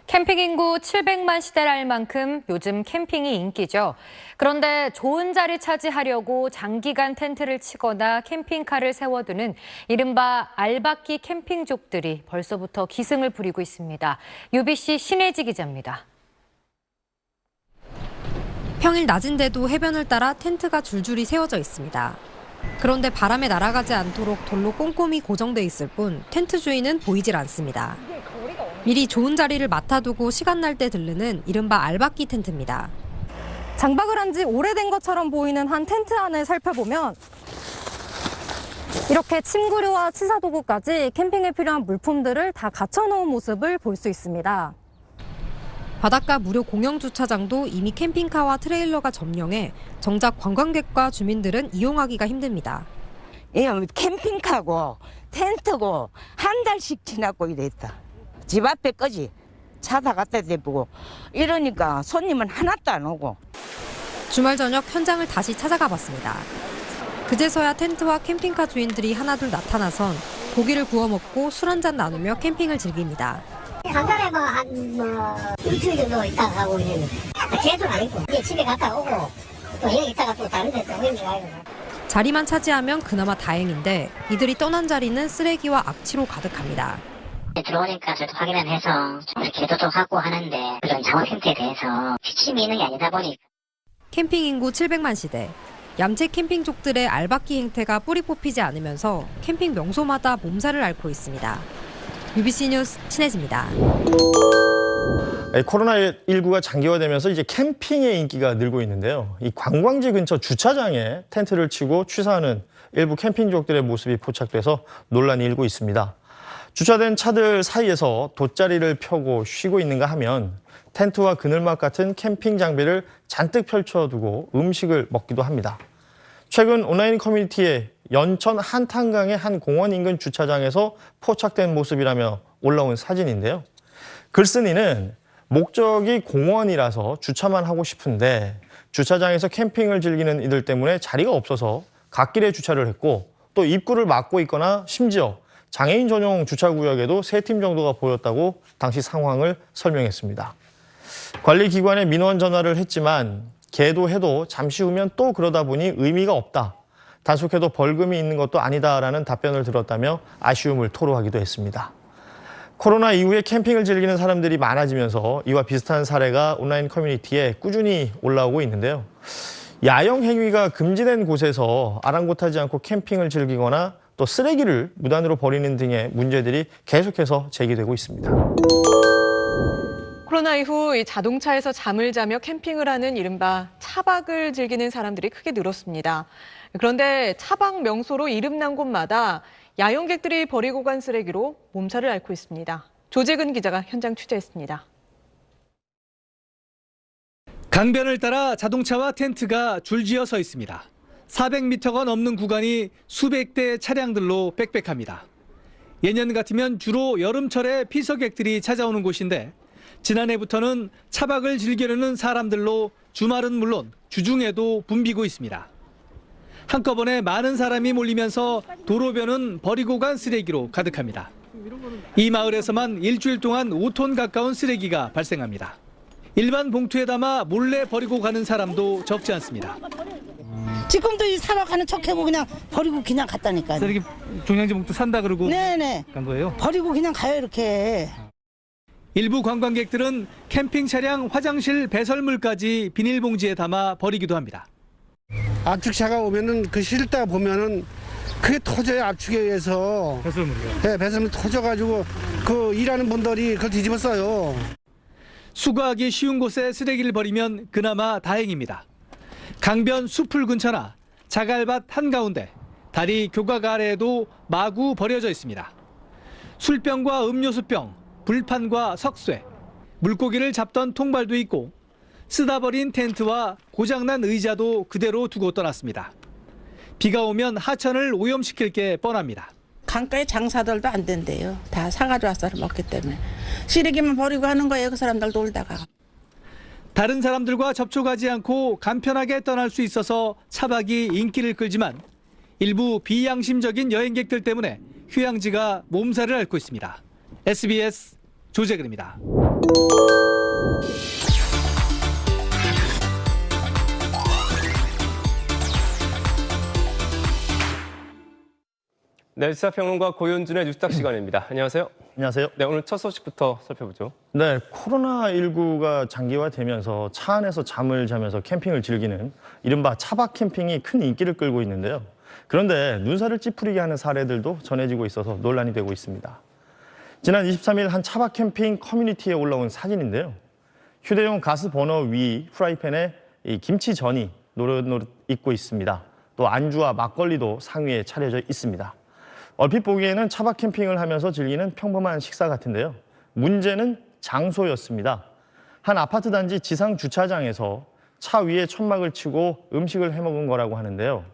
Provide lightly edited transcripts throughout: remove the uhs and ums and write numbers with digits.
캠핑 인구 700만 시대랄 만큼 요즘 캠핑이 인기죠. 그런데 좋은 자리 차지하려고 장기간 텐트를 치거나 캠핑카를 세워두는 이른바 알박기 캠핑족들이 벌써부터 기승을 부리고 있습니다. UBC 신혜지 기자입니다. 평일 낮인데도 해변을 따라 텐트가 줄줄이 세워져 있습니다. 그런데 바람에 날아가지 않도록 돌로 꼼꼼히 고정돼 있을 뿐 텐트 주인은 보이질 않습니다. 미리 좋은 자리를 맡아두고 시간 날 때 들르는 이른바 알박기 텐트입니다. 장박을 한 지 오래된 것처럼 보이는 한 텐트 안을 살펴보면 이렇게 침구류와 치사도구까지 캠핑에 필요한 물품들을 다 갖춰놓은 모습을 볼 수 있습니다. 바닷가 무료 공영 주차장도 이미 캠핑카와 트레일러가 점령해 정작 관광객과 주민들은 이용하기가 힘듭니다. 예, 캠핑카고 텐트고 한 달씩 지났고 이랬다. 집 앞에 거지 차다 갖다 대보고 이러니까 손님은 하나도 안 오고. 주말 저녁 현장을 다시 찾아가 봤습니다. 그제서야 텐트와 캠핑카 주인들이 하나둘 나타나선 고기를 구워 먹고 술 한잔 나누며 캠핑을 즐깁니다. 한 달에 한 일주일 정도 있다가 가고 있는 계속 아니고 이제 집에 갔다 오고 또 여기 있다가 또 다른 데 또 여기 가고. 자리만 차지하면 그나마 다행인데 이들이 떠난 자리는 쓰레기와 악취로 가득합니다. 들어오니까 저도 확인을 해서 개도도 하고 하는데 그런 작업 형태에 대해서 시침이 있는 게 아니다 보니 캠핑 인구 700만 시대. 얌체 캠핑족들의 알박기 행태가 뿌리 뽑히지 않으면서 캠핑 명소마다 몸살을 앓고 있습니다. UBC 뉴스 신혜지입니다. 코로나19가 장기화되면서 이제 캠핑의 인기가 늘고 있는데요. 이 관광지 근처 주차장에 텐트를 치고 취사하는 일부 캠핑족들의 모습이 포착돼서 논란이 일고 있습니다. 주차된 차들 사이에서 돗자리를 펴고 쉬고 있는가 하면 텐트와 그늘막 같은 캠핑 장비를 잔뜩 펼쳐두고 음식을 먹기도 합니다. 최근 온라인 커뮤니티에 연천 한탄강의 한 공원 인근 주차장에서 포착된 모습이라며 올라온 사진인데요. 글쓴이는 목적이 공원이라서 주차만 하고 싶은데 주차장에서 캠핑을 즐기는 이들 때문에 자리가 없어서 갓길에 주차를 했고 또 입구를 막고 있거나 심지어 장애인 전용 주차구역에도 3팀 정도가 보였다고 당시 상황을 설명했습니다. 관리기관에 민원 전화를 했지만 계도해도 잠시 후면 또 그러다 보니 의미가 없다. 단속해도 벌금이 있는 것도 아니다라는 답변을 들었다며 아쉬움을 토로하기도 했습니다. 코로나 이후에 캠핑을 즐기는 사람들이 많아지면서 이와 비슷한 사례가 온라인 커뮤니티에 꾸준히 올라오고 있는데요. 야영 행위가 금지된 곳에서 아랑곳하지 않고 캠핑을 즐기거나 또 쓰레기를 무단으로 버리는 등의 문제들이 계속해서 제기되고 있습니다. 코로나 이후 이 자동차에서 잠을 자며 캠핑을 하는 이른바 차박을 즐기는 사람들이 크게 늘었습니다. 그런데 차박 명소로 이름난 곳마다 야영객들이 버리고 간 쓰레기로 몸살을 앓고 있습니다. 조재근 기자가 현장 취재했습니다. 강변을 따라 자동차와 텐트가 줄지어 서 있습니다. 400m가 넘는 구간이 수백 대의 차량들로 빽빽합니다. 예년 같으면 주로 여름철에 피서객들이 찾아오는 곳인데 지난해부터는 차박을 즐기려는 사람들로 주말은 물론 주중에도 붐비고 있습니다. 한꺼번에 많은 사람이 몰리면서 도로변은 버리고 간 쓰레기로 가득합니다. 이 마을에서만 일주일 동안 5톤 가까운 쓰레기가 발생합니다. 일반 봉투에 담아 몰래 버리고 가는 사람도 적지 않습니다. 지금도 이 사러 가는 척하고 그냥 버리고 그냥 갔다니까요. 쓰레기 종량제 봉투 산다 그러고 네네. 간 거예요? 버리고 그냥 가요 이렇게. 일부 관광객들은 캠핑 차량 화장실 배설물까지 비닐봉지에 담아 버리기도 합니다. 압축차가 오면은 그 실다 보면은 그게 터져요. 압축에 의해서. 배설물이요? 네, 배설물 터져가지고 그 일하는 분들이 그걸 뒤집어 써요. 수거하기 쉬운 곳에 쓰레기를 버리면 그나마 다행입니다. 강변 숲풀 근처나 자갈밭 한가운데 다리 교각 아래에도 마구 버려져 있습니다. 술병과 음료수병, 불판과 석쇠, 물고기를 잡던 통발도 있고 쓰다 버린 텐트와 고장난 의자도 그대로 두고 떠났습니다. 비가 오면 하천을 오염시킬 게 뻔합니다. 강가에 장사들도 안 된대요. 다 사가지고 와서 먹기 때문에. 쓰레기만 버리고 하는 거예요. 그 사람들 놀다가. 다른 사람들과 접촉하지 않고 간편하게 떠날 수 있어서 차박이 인기를 끌지만 일부 비양심적인 여행객들 때문에 휴양지가 몸살을 앓고 있습니다. SBS 조재근입니다. 네, 시사평론가 고현준의 뉴스탁 시간입니다. 안녕하세요. 안녕하세요. 네, 오늘 첫 소식부터 살펴보죠. 네, 코로나19가 장기화되면서 차 안에서 잠을 자면서 캠핑을 즐기는 이른바 차박 캠핑이 큰 인기를 끌고 있는데요. 그런데 눈살을 찌푸리게 하는 사례들도 전해지고 있어서 논란이 되고 있습니다. 지난 23일 한 차박 캠핑 커뮤니티에 올라온 사진인데요. 휴대용 가스 버너 위 프라이팬에 이 김치전이 노릇노릇 익고 있습니다. 또 안주와 막걸리도 상위에 차려져 있습니다. 얼핏 보기에는 차박 캠핑을 하면서 즐기는 평범한 식사 같은데요. 문제는 장소였습니다. 한 아파트 단지 지상 주차장에서 차 위에 천막을 치고 음식을 해먹은 거라고 하는데요.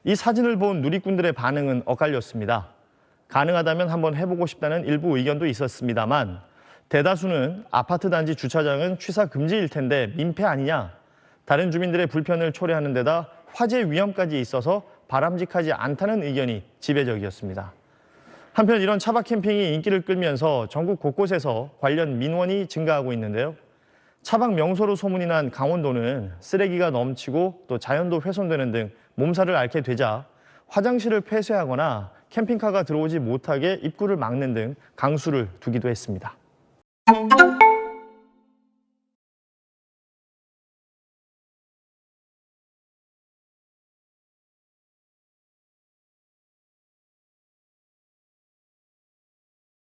이 사진을 본 누리꾼들의 반응은 엇갈렸습니다. 가능하다면 한번 해보고 싶다는 일부 의견도 있었습니다만 대다수는 아파트 단지 주차장은 취사 금지일 텐데 민폐 아니냐, 다른 주민들의 불편을 초래하는 데다 화재 위험까지 있어서 바람직하지 않다는 의견이 지배적이었습니다. 한편 이런 차박 캠핑이 인기를 끌면서 전국 곳곳에서 관련 민원이 증가하고 있는데요. 차박 명소로 소문이 난 강원도는 쓰레기가 넘치고 또 자연도 훼손되는 등 몸살을 앓게 되자 화장실을 폐쇄하거나 캠핑카가 들어오지 못하게 입구를 막는 등 강수를 두기도 했습니다.